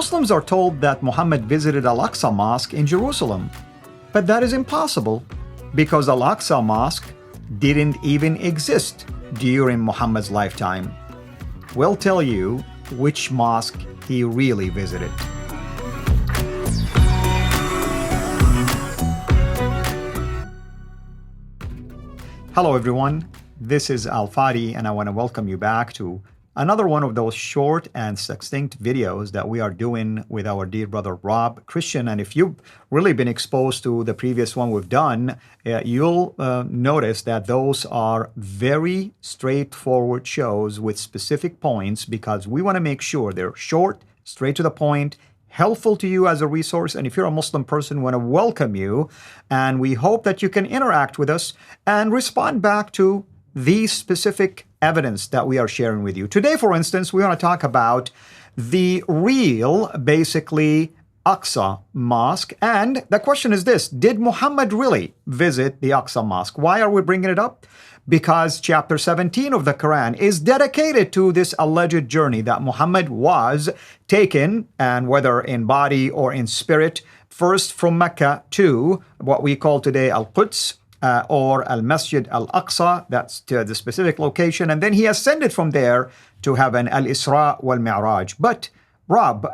Muslims are told that Muhammad visited Al-Aqsa Mosque in Jerusalem, but that is impossible because Al-Aqsa Mosque didn't even exist during Muhammad's lifetime. We'll tell you which mosque he really visited. Hello everyone, this is Fadi and I want to welcome you back to another one of those short and succinct videos that we are doing with our dear brother Rob Christian. And if you've really been exposed to the previous one we've done, you'll notice that those are very straightforward shows with specific points because we want to make sure they're short, straight to the point, helpful to you as a resource. And if you're a Muslim person, we want to welcome you. And we hope that you can interact with us and respond back to these specific evidence that we are sharing with you. Today, for instance, we want to talk about the real, basically, Aqsa Mosque. And the question is this: did Muhammad really visit the Aqsa Mosque? Why are we bringing it up? Because chapter 17 of the Quran is dedicated to this alleged journey that Muhammad was taken, and whether in body or in spirit, first from Mecca to what we call today Al-Quds, or Al-Masjid Al-Aqsa, that's to the specific location, and then he ascended from there to heaven, Al-Isra wal-Mi'raj. But Rob,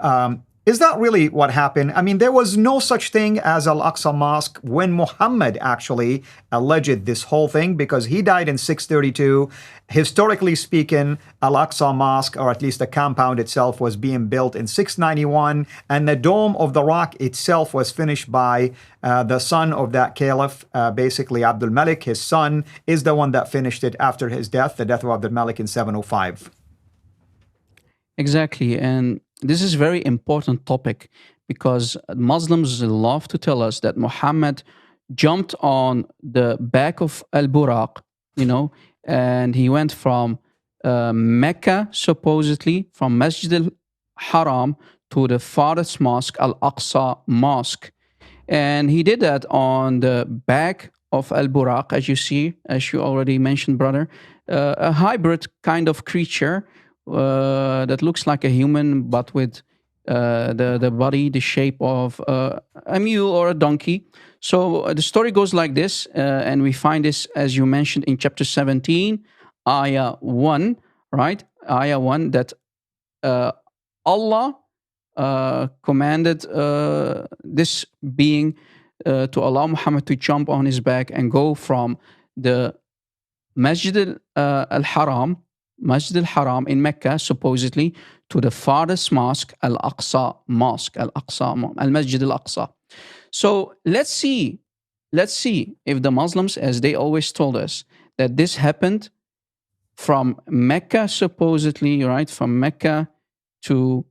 is that really what happened? I mean, there was no such thing as Al-Aqsa Mosque when Muhammad actually alleged this whole thing, because he died in 632. Historically speaking, Al-Aqsa Mosque, or at least the compound itself, was being built in 691, and the Dome of the Rock itself was finished by the son of that caliph, basically Abdul Malik. His son is the one that finished it after his death, the death of Abdul Malik in 705. Exactly, and this is a very important topic because Muslims love to tell us that Muhammad jumped on the back of Al-Buraq, and he went from Mecca, supposedly, from Masjid al-Haram to the farthest mosque, Al-Aqsa Mosque. And he did that on the back of Al-Buraq, as you already mentioned, brother, a hybrid kind of creature that looks like a human, but with the body, the shape of a mule or a donkey. So the story goes like this, and we find this, as you mentioned, in chapter 17, ayah 1, right? Ayah 1, that Allah commanded this being to allow Muhammad to jump on his back and go from the Masjid al-Haram, Masjid al-Haram in Mecca, supposedly, to the farthest mosque, Al-Aqsa Mosque, Al-Masjid al-Aqsa. So let's see if the Muslims, as they always told us, that this happened from Mecca, supposedly, right, from Mecca to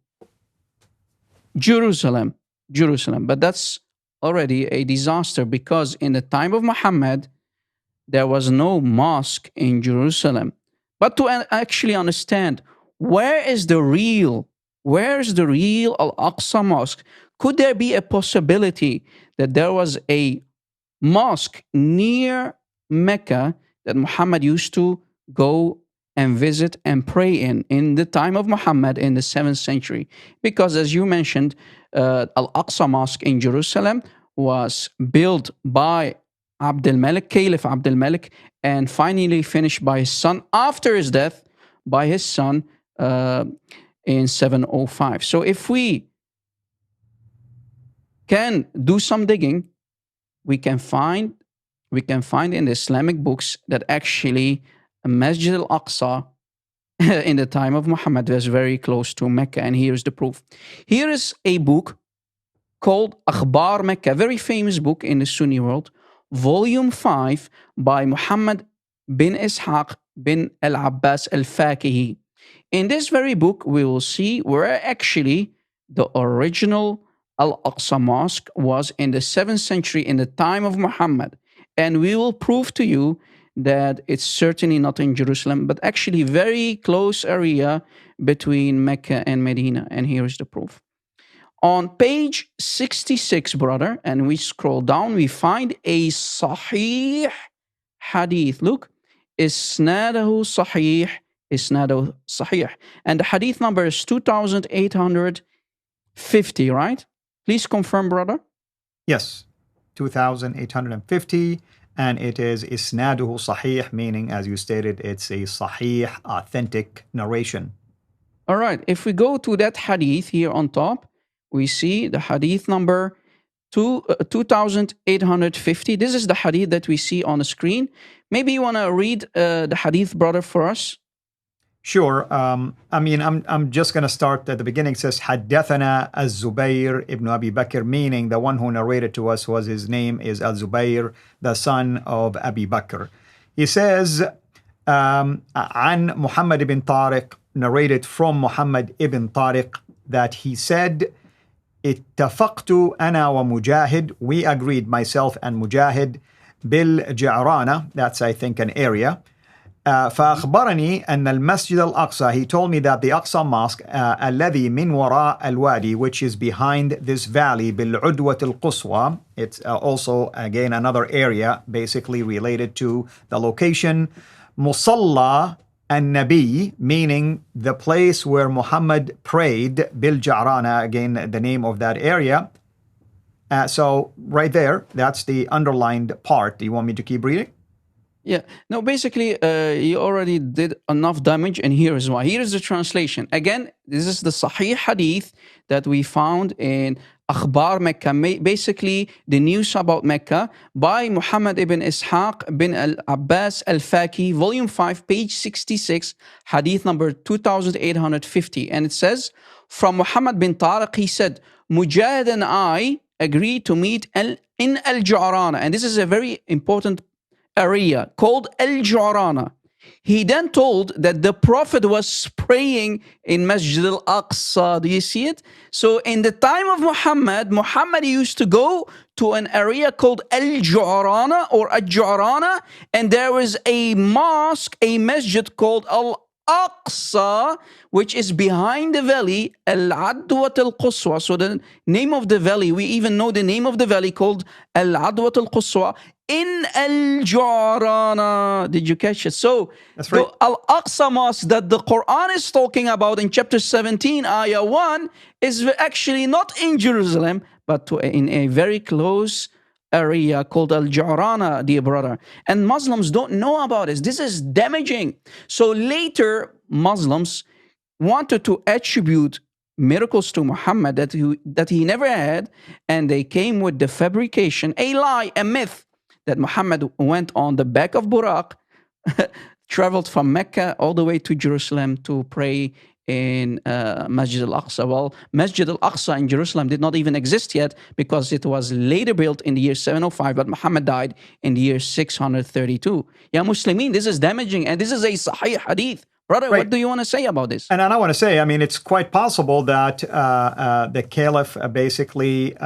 Jerusalem. But that's already a disaster, because in the time of Muhammad, there was no mosque in Jerusalem. But to actually understand where is the real Al-Aqsa Mosque, could there be a possibility that there was a mosque near Mecca that Muhammad used to go and visit and pray in the time of Muhammad in the 7th century? Because as you mentioned, Al-Aqsa Mosque in Jerusalem was built by Abdul Malik, Caliph Abdul Malik, and finally finished by his son after his death, by his son in 705. So if we can do some digging, we can find in the Islamic books that actually Masjid al-Aqsa in the time of Muhammad was very close to Mecca, and here's the proof. Here is a book called Akhbar Mecca, a very famous book in the Sunni world, volume 5 by Muhammad bin Ishaq bin al-Abbas al-Fakihi. In this very book, we will see where actually the original Al-Aqsa Mosque was in the 7th century in the time of Muhammad. And we will prove to you that it's certainly not in Jerusalem, but actually very close area between Mecca and Medina. And here is the proof. On page 66, brother, and we scroll down, we find a Sahih hadith. Look, Isnadahu Sahih, Isnadahu Sahih. And the hadith number is 2800 50, right? Please confirm, brother. Yes, 2,850. And it is isnaduhu sahih, meaning, as you stated, it's a sahih, authentic narration. All right. If we go to that hadith here on top, we see the hadith number 2,850. This is the hadith that we see on the screen. Maybe you want to read the hadith, brother, for us? Sure. I'm just going to start at the beginning. It says, حدثنا الزبير ibn Abi Bakr, meaning the one who narrated to us was, his name is Al-Zubayr, the son of Abi Bakr. He says, عن Muhammad ibn Tariq, narrated from Muhammad ibn Tariq, that he said, اتفقت أنا ومجاهد, we agreed, myself and Mujahid, بالجعرانة, that's I think an area. فأخبرني أن المسجد الأقصى, he told me that the Aqsa mosque, الذي من وراء الوادي, which is behind this valley, بالعدوة القصوى, it's also again another area basically related to the location, مصلى النبي, meaning the place where Muhammad prayed, بالجعرانة, again the name of that area. So right there, that's the underlined part. Do you want me to keep reading? Yeah. No, basically, you already did enough damage, and here is why. Here is the translation. Again, this is the Sahih Hadith that we found in Akhbar Mecca, basically the news about Mecca, by Muhammad ibn Ishaq bin al-Abbas al-Faki, volume 5, page 66, Hadith number 2,850. And it says, from Muhammad bin Tariq, he said, Mujahid and I agreed to meet in Al-Juranah. And this is a very important area called Al-Juranah. He then told that the Prophet was praying in Masjid Al-Aqsa. Do you see it? So in the time of Muhammad used to go to an area called Al-Juranah or Al-Juranah, and there was a mosque, a masjid called Al-Aqsa, which is behind the valley, Al-Adwat Al-Quswa. So the name of the valley, we even know the name of the valley called Al-Adwat Al-Quswa, in Al-Juranah. Did you catch it? So that's right. The Al-Aqsa mosque that the Qur'an is talking about in chapter 17, ayah 1, is actually not in Jerusalem, but in a very close area called Al-Juranah, dear brother. And Muslims don't know about this. This is damaging. So later, Muslims wanted to attribute miracles to Muhammad that he never had, and they came with the fabrication, a lie, a myth, that Muhammad went on the back of buraq, traveled from Mecca all the way to Jerusalem to pray in Masjid Al-Aqsa. Well, Masjid Al-Aqsa in Jerusalem did not even exist yet because it was later built in the year 705, but Muhammad died in the year 632. Ya Muslimin, this is damaging, and this is a Sahih Hadith. Brother, right. What do you want to say about this? And I want to say, it's quite possible that the Caliph basically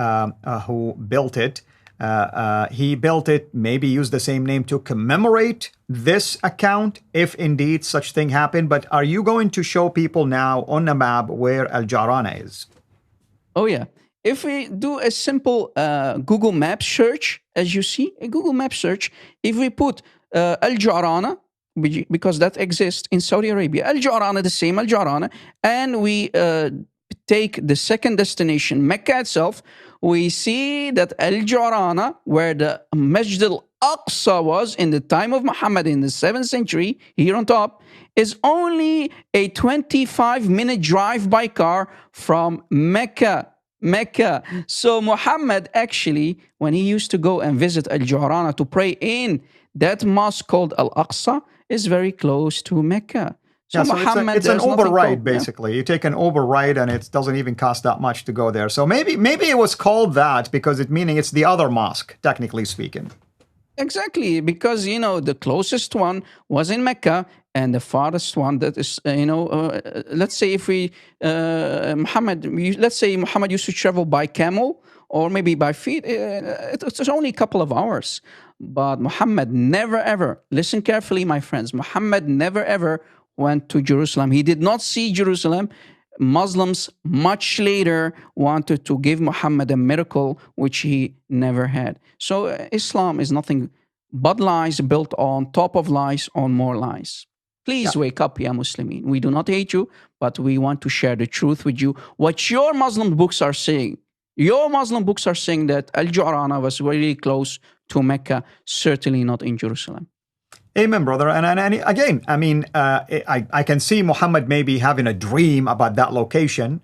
who built it, he built it, maybe used the same name to commemorate this account, if indeed such thing happened. But are you going to show people now on the map where Al-Juranah is? Oh, yeah. If we do a simple Google Maps search, as you see, a Google Maps search, if we put Al-Juranah, because that exists in Saudi Arabia, Al-Juranah, the same Al-Juranah, and we take the second destination, Mecca itself, we see that Al-Juranah, where the Masjid Al-Aqsa was in the time of Muhammad in the 7th century, here on top, is only a 25-minute drive by car from Mecca. So Muhammad actually, when he used to go and visit Al-Juranah to pray in that mosque called Al-Aqsa, is very close to Mecca. So, Muhammad, it's an Uber ride, basically. You take an Uber ride and it doesn't even cost that much to go there. So maybe it was called that because meaning it's the other mosque, technically speaking. Exactly, because, the closest one was in Mecca, and the farthest one that is, let's say if let's say Muhammad used to travel by camel or maybe by feet, it's only a couple of hours. But Muhammad never ever, listen carefully, my friends, Muhammad never ever went to Jerusalem. He did not see Jerusalem. Muslims much later wanted to give Muhammad a miracle which he never had. So Islam is nothing but lies built on top of lies on more lies. Please wake up, ya Muslimin. We do not hate you, but we want to share the truth with you. What your Muslim books are saying. Your Muslim books are saying that Al-Juranah was really close to Mecca, certainly not in Jerusalem. Amen, brother. And again, I mean, I can see Muhammad maybe having a dream about that location.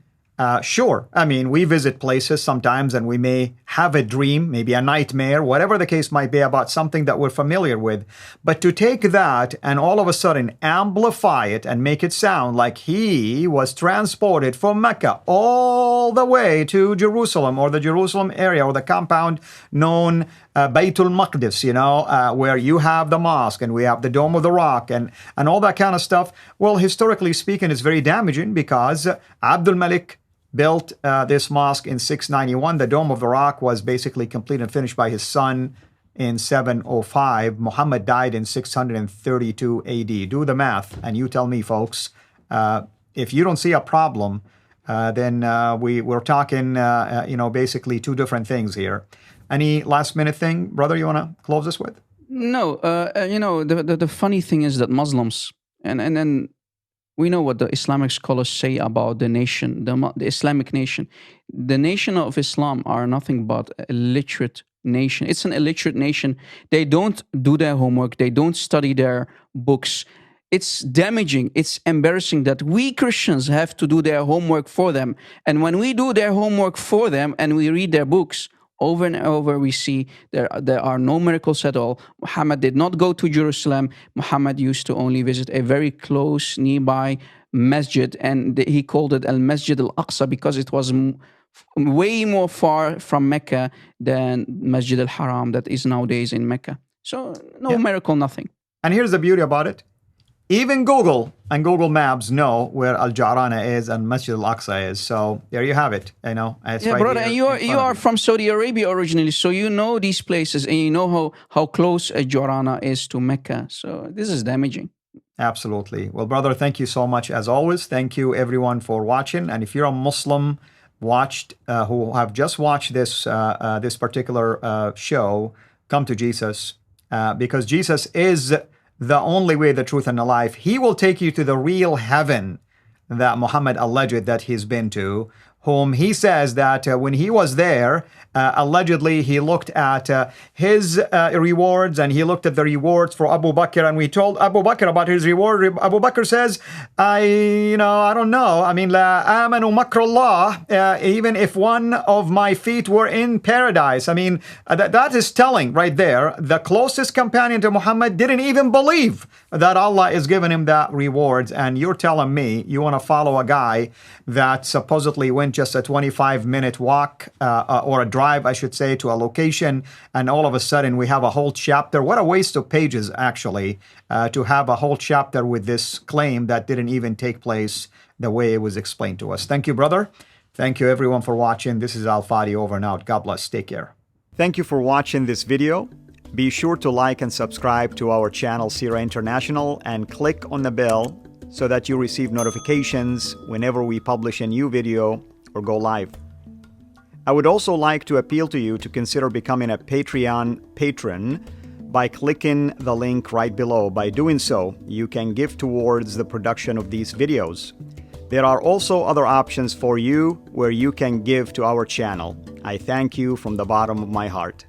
Sure. I mean, we visit places sometimes and we may have a dream, maybe a nightmare, whatever the case might be, about something that we're familiar with. But to take that and all of a sudden amplify it and make it sound like he was transported from Mecca all the way to Jerusalem, or the Jerusalem area, or the compound known Baytul Maqdis, where you have the mosque and we have the Dome of the Rock and all that kind of stuff. Well, historically speaking, it's very damaging, because Abdul Malik built this mosque in 691. The Dome of the Rock was basically complete and finished by his son in 705. Muhammad died in 632 AD. Do the math, and you tell me, folks. If you don't see a problem, then we're talking, basically two different things here. Any last minute thing, brother, you want to close this with? No, the funny thing is that Muslims, and then we know what the Islamic scholars say about the nation, the Islamic nation. The nation of Islam are nothing but a illiterate nation. It's an illiterate nation. They don't do their homework. They don't study their books. It's damaging. It's embarrassing that we Christians have to do their homework for them. And when we do their homework for them and we read their books, over and over, we see there are no miracles at all. Muhammad did not go to Jerusalem. Muhammad used to only visit a very close nearby masjid, and he called it Al-Masjid Al-Aqsa because it was way more far from Mecca than Masjid Al-Haram that is nowadays in Mecca. So no miracle, nothing. And here's the beauty about it. Even Google and Google Maps know where Al-Juranah is and Masjid Al-Aqsa is. So there you have it. It's right brother, here and you are from Saudi Arabia originally, so you know these places and you know how close Juranah is to Mecca. So this is damaging. Absolutely. Well, brother, thank you so much as always. Thank you everyone for watching. And if you're a Muslim who have just watched this this particular show, come to Jesus, because Jesus is the only way, the truth, and the life. He will take you to the real heaven that Muhammad alleged that he's been to, whom he says that when he was there, allegedly he looked at his rewards, and he looked at the rewards for Abu Bakr, and we told Abu Bakr about his reward. Abu Bakr says, I don't know. I mean, la amanu makrullah, even if one of my feet were in paradise. I mean, that is telling right there. The closest companion to Muhammad didn't even believe that Allah is giving him that rewards, and you're telling me you want to follow a guy that supposedly went just a 25-minute walk or a drive, I should say, to a location, and all of a sudden we have a whole chapter. What a waste of pages, actually, to have a whole chapter with this claim that didn't even take place the way it was explained to us. Thank you, brother. Thank you, everyone, for watching. This is Al-Fadi over and out. God bless. Take care. Thank you for watching this video. Be sure to like and subscribe to our channel, CIRA International, and click on the bell so that you receive notifications whenever we publish a new video or go live. I would also like to appeal to you to consider becoming a Patreon patron by clicking the link right below. By doing so, you can give towards the production of these videos. There are also other options for you where you can give to our channel. I thank you from the bottom of my heart.